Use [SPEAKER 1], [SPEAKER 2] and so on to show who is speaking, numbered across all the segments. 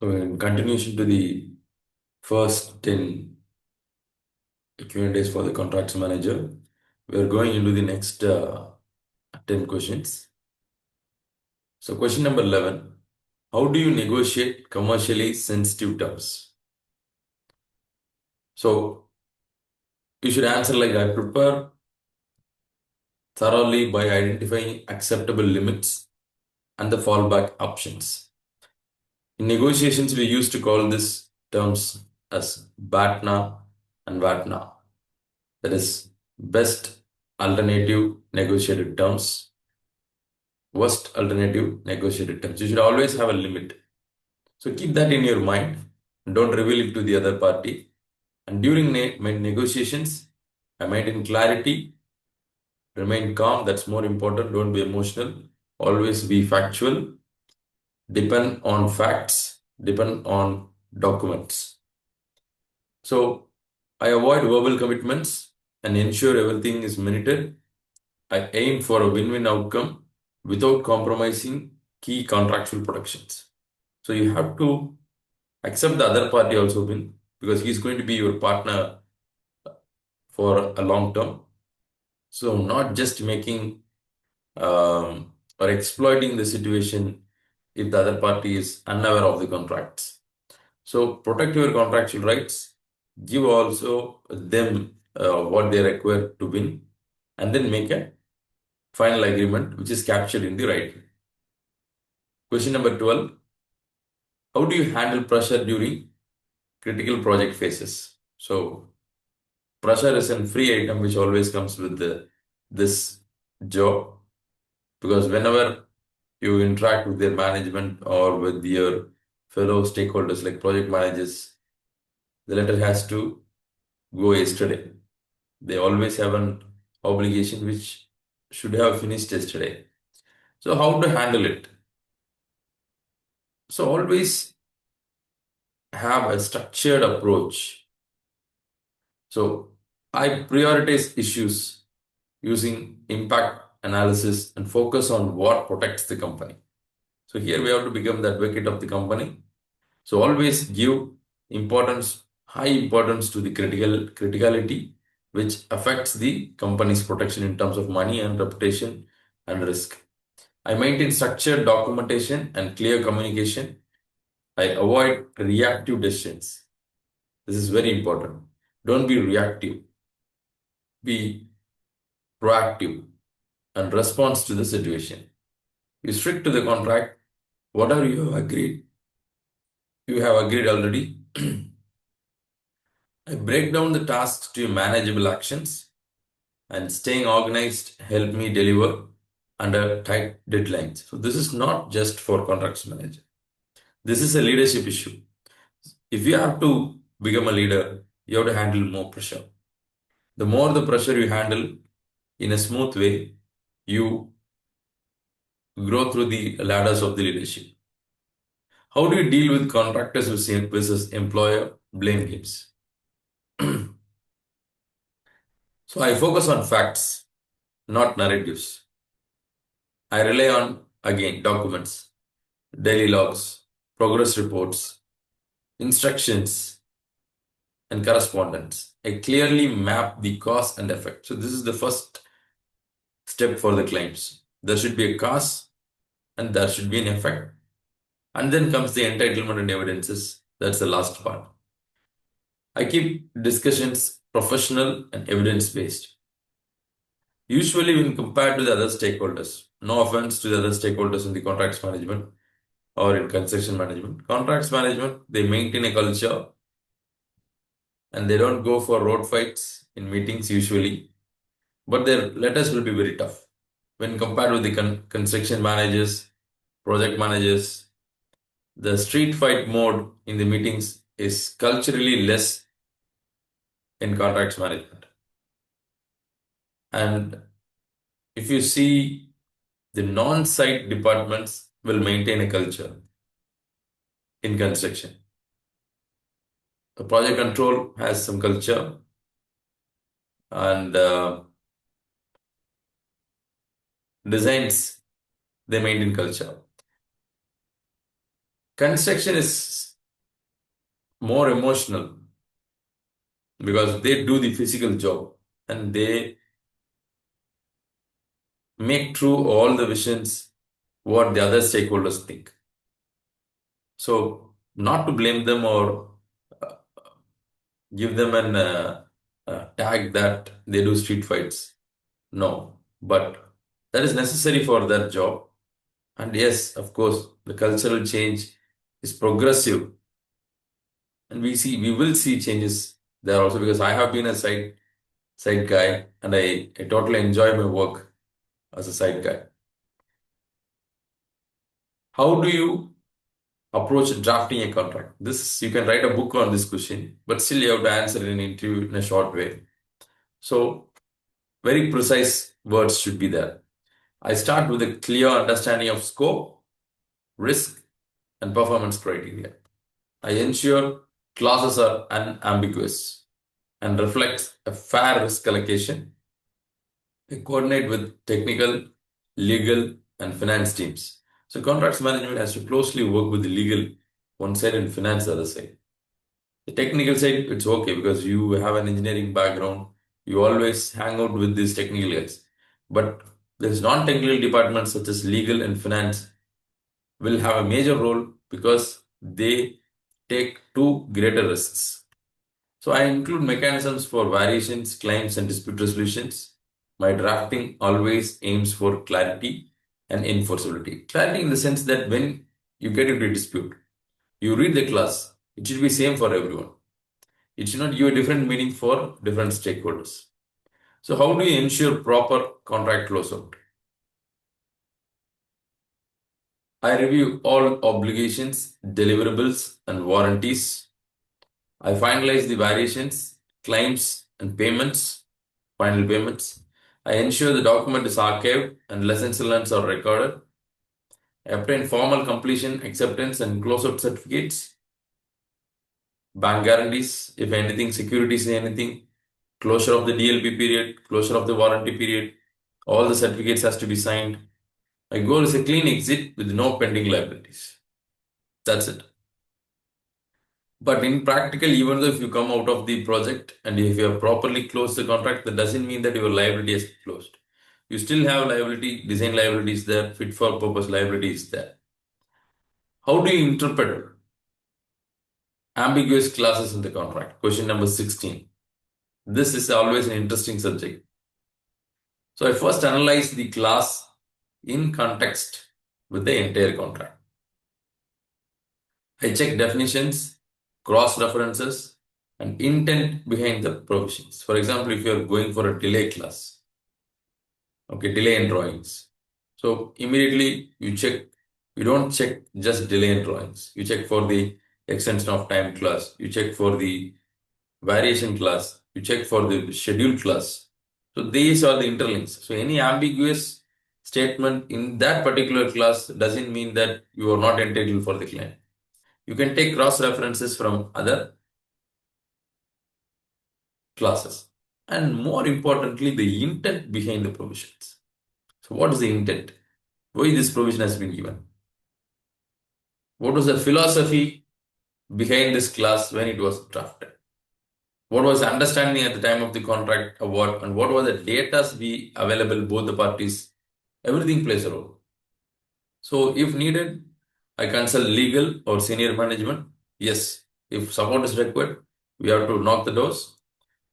[SPEAKER 1] So in continuation to the first 10 Q&As for the contracts manager, we are going into the next 10 questions. So question number 11, how do you negotiate commercially sensitive terms? So you should answer like, I prepare thoroughly by identifying acceptable limits and the fallback options. In negotiations, we used to call this terms as BATNA and VATNA. That is best alternative negotiated terms, worst alternative negotiated terms. You should always have a limit. So keep that in your mind. Don't reveal it to the other party. And during my negotiations, I maintain clarity, remain calm. That's more important. Don't be emotional. Always be factual. Depend on facts. Depend on documents. So I avoid verbal commitments and ensure everything is minuted. I aim for a win-win outcome without compromising key contractual protections. So you have to accept the other party also win, because he's going to be your partner for a long term. So not just making or exploiting the situation if the other party is unaware of the contracts. So protect your contractual rights, give also them what they require to win, and then make a final agreement which is captured in the writing. Question number 12, how do you handle pressure during critical project phases? So pressure is a free item which always comes with this job, because whenever you interact with their management or with your fellow stakeholders like project managers, the letter has to go yesterday. They always have an obligation which should have finished yesterday. So how to handle it? So always have a structured approach. So I prioritize issues using impact analysis and focus on what protects the company. So here we have to become the advocate of the company. So always give importance, high importance to the criticality, which affects the company's protection in terms of money and reputation and risk. I maintain structured documentation and clear communication. I avoid reactive decisions. This is very important. Don't be reactive. Be proactive and response to the situation. You stick to the contract. Whatever you have agreed already. I break down the tasks to manageable actions, and staying organized help me deliver under tight deadlines. So this is not just for contracts manager. This is a leadership issue. If you have to become a leader, you have to handle more pressure. The more the pressure you handle in a smooth way, you grow through the ladders of the leadership. How do you deal with contractors versus employer blame games? So I focus on facts, not narratives. I rely on, again, documents, daily logs, progress reports, instructions, and correspondence. I clearly map the cause and effect. So this is the first step for the claims. There should be a cause and there should be an effect. And then comes the entitlement and evidences. That's the last part. I keep discussions professional and evidence-based. Usually when compared to the other stakeholders, no offense to the other stakeholders in the contracts management or in construction management. Contracts management, they maintain a culture and they don't go for road fights in meetings usually, but their letters will be very tough. When compared with the construction managers, project managers, the street fight mode in the meetings is culturally less in contracts management. And if you see, the non-site departments will maintain a culture in construction. The project control has some culture, and designs, they maintain culture. Construction is more emotional because they do the physical job and they make true all the visions what the other stakeholders think. So, not to blame them or uh, give them an tag that they do street fights. No, but that is necessary for their job. And yes, of course, the cultural change is progressive, and we will see changes there also because I have been a side guy, and I totally enjoy my work as a side guy. How do you approach drafting a contract? This you can write a book on this question, but still you have to answer in an interview in a short way. So very precise words should be there. I start with a clear understanding of scope, risk, and performance criteria. I ensure clauses are unambiguous and reflect a fair risk allocation. I coordinate with technical, legal, and finance teams. So contracts management has to closely work with the legal one side and finance the other side. The technical side, it's okay because you have an engineering background. You always hang out with these technical guys. But there's non-technical departments such as legal and finance will have a major role because they take two greater risks. So I include mechanisms for variations, claims, and dispute resolutions. My drafting always aims for clarity and enforceability. Clarity in the sense that when you get into a dispute, you read the clause, it should be same for everyone. It should not give a different meaning for different stakeholders. So how do you ensure proper contract closeout? I review all obligations, deliverables, and warranties. I finalize the variations, claims, and payments, final payments. I ensure the document is archived and lessons learned are recorded. I obtain formal completion, acceptance, and closeout certificates, bank guarantees, if anything, securities, anything, closure of the DLP period, closure of the warranty period, all the certificates has to be signed. My goal is a clean exit with no pending liabilities. That's it. But in practical, even though if you come out of the project and if you have properly closed the contract, that doesn't mean that your liability is closed. You still have liability, design liability is there, fit for purpose liability is there. How do you interpret ambiguous clauses in the contract? Question number 16. This is always an interesting subject. So I first analyze the clause in context with the entire contract. I check definitions, cross references, and intent behind the provisions. For example, if you are going for a delay clause, okay, delay in drawings. So immediately you don't check just delay in drawings. You check for the extension of time clause. You check for the variation clause. You check for the schedule clause. So these are the interlinks. So any ambiguous statement in that particular clause doesn't mean that you are not entitled for the claim. You can take cross references from other clauses. And more importantly, the intent behind the provisions. So what is the intent? Why this provision has been given? What was the philosophy behind this clause when it was drafted? What was the understanding at the time of the contract award, and what were the data be available both the parties? Everything plays a role. So if needed, I consult legal or senior management. Yes, if support is required, we have to knock the doors.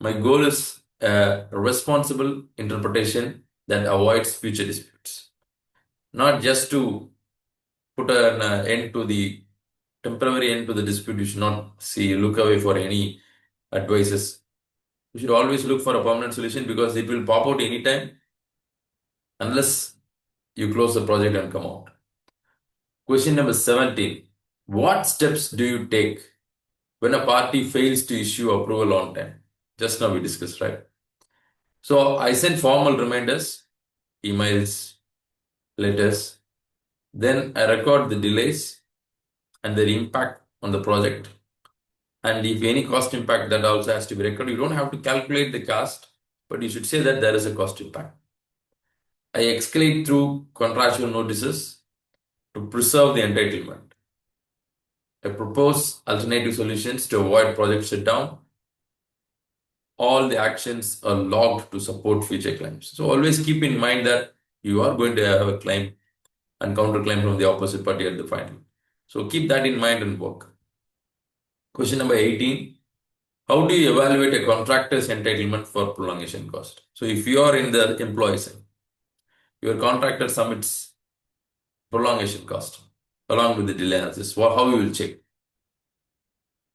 [SPEAKER 1] My goal is a responsible interpretation that avoids future disputes. Not just to put an end to the temporary end to the dispute. You should not look away for any advices. You should always look for a permanent solution because it will pop out anytime unless you close the project and come out. Question number 17. What steps do you take when a party fails to issue approval on time? Just now we discussed, right? So I send formal reminders, emails, letters. Then I record the delays and their impact on the project. And if any cost impact, that also has to be recorded. You don't have to calculate the cost, but you should say that there is a cost impact. I escalate through contractual notices to preserve the entitlement. I propose alternative solutions to avoid project shutdown. All the actions are logged to support future claims. So always keep in mind that you are going to have a claim and counterclaim from the opposite party at the final. So keep that in mind and work. Question number 18. How do you evaluate a contractor's entitlement for prolongation cost? So if you are in the employee side, your contractor submits prolongation cost along with the delay analysis. How you will check?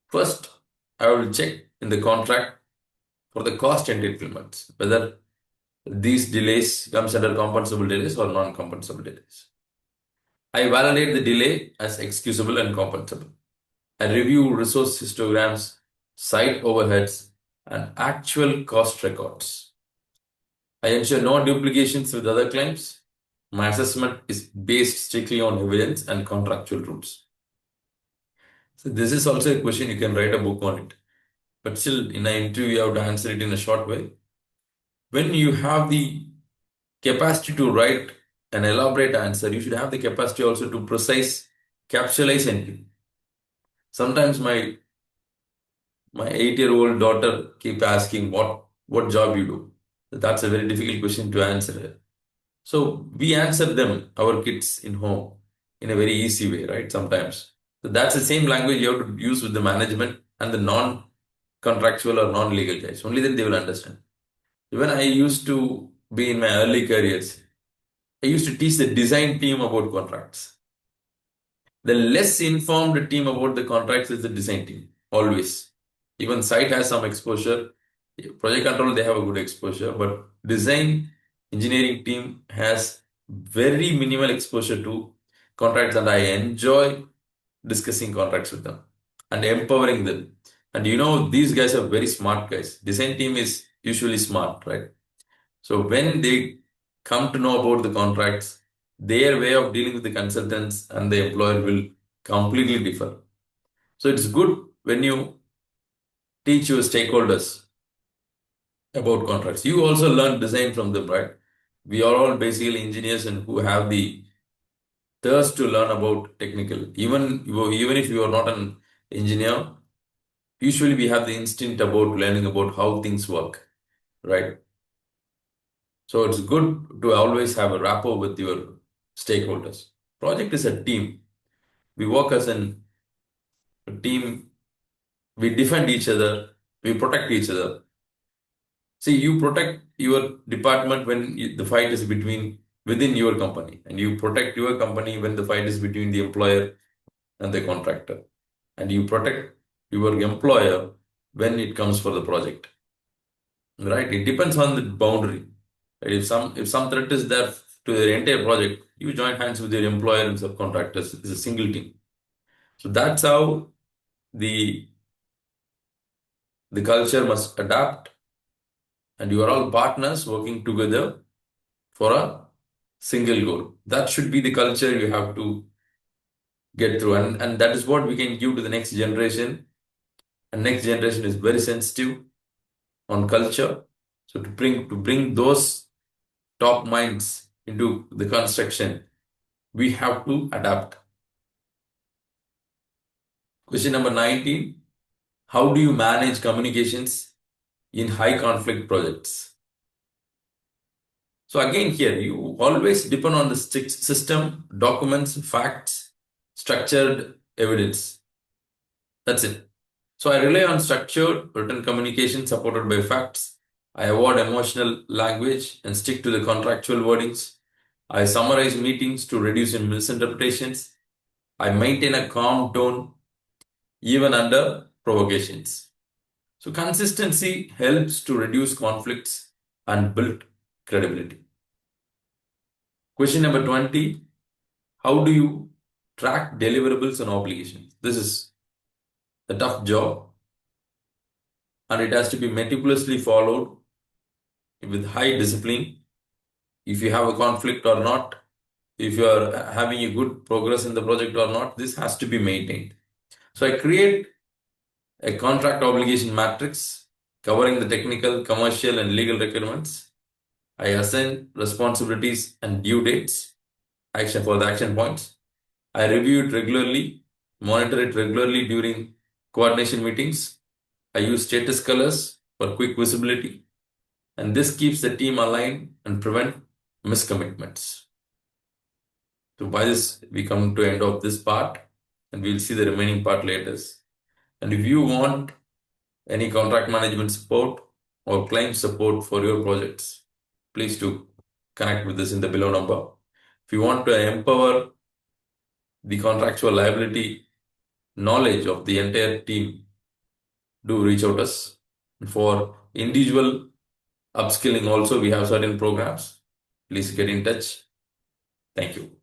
[SPEAKER 1] First, I will check in the contract for the cost entitlements, whether these delays comes under compensable delays or non-compensable delays. I validate the delay as excusable and compensable. I review resource histograms, site overheads, and actual cost records. I ensure no duplications with other claims. My assessment is based strictly on evidence and contractual rules. So this is also a question you can write a book on it. But still, in an interview, you have to answer it in a short way. When you have the capacity to write an elaborate answer, you should have the capacity also to precise, capsulize anything. Sometimes my 8-year-old daughter keep asking what job you do. That's a very difficult question to answer. So we answer them, our kids in home, in a very easy way, right? Sometimes. So that's the same language you have to use with the management and the non-contractual or non-legal guys. Only then they will understand. When I used to be in my early careers, I used to teach the design team about contracts. The less informed team about the contracts is the design team, always. Even site has some exposure. Project control, they have a good exposure, but design engineering team has very minimal exposure to contracts, and I enjoy discussing contracts with them and empowering them. And you know, these guys are very smart guys. Design team is usually smart, right? So when they come to know about the contracts, their way of dealing with the consultants and the employer will completely differ. So it's good when you teach your stakeholders about contracts. You also learn design from them, right? We are all basically engineers and who have the thirst to learn about technical. Even if you are not an engineer, usually we have the instinct about learning about how things work, right? So it's good to always have a rapport with your stakeholders. Project is a team. We work as a team. We defend each other. We protect each other. See, you protect your department when the fight is within your company, and you protect your company when the fight is between the employer and the contractor, and you protect your employer when it comes for the project, right? It depends on the boundary. If some threat is there to the entire project, you join hands with your employer and subcontractors. It's a single team. So that's how the culture must adapt, and you are all partners working together for a single goal. That should be the culture you have to get through, and that is what we can give to the next generation. And next generation is very sensitive on culture. So to bring those top minds into the construction, we have to adapt. Question number 19. How do you manage communications in high conflict projects? So again here, you always depend on the system, documents, facts, structured evidence. That's it. So I rely on structured written communication supported by facts. I avoid emotional language and stick to the contractual wordings. I summarize meetings to reduce misinterpretations. I maintain a calm tone even under provocations. So consistency helps to reduce conflicts and build credibility. Question number 20. How do you track deliverables and obligations? This is a tough job, and it has to be meticulously followed with high discipline. If you have a conflict or not, if you are having a good progress in the project or not, this has to be maintained. So I create a contract obligation matrix covering the technical, commercial, and legal requirements. I assign responsibilities and due dates for the action points. I review it regularly monitor it regularly during coordination meetings. I use status colors for quick visibility, and this keeps the team aligned and prevent miscommitments. So by this, we come to end of this part, and we'll see the remaining part later. And if you want any contract management support or claim support for your projects, please do connect with us in the below number. If you want to empower the contractual liability knowledge of the entire team, do reach out to us. For individual upskilling also, we have certain programs. Please get in touch. Thank you.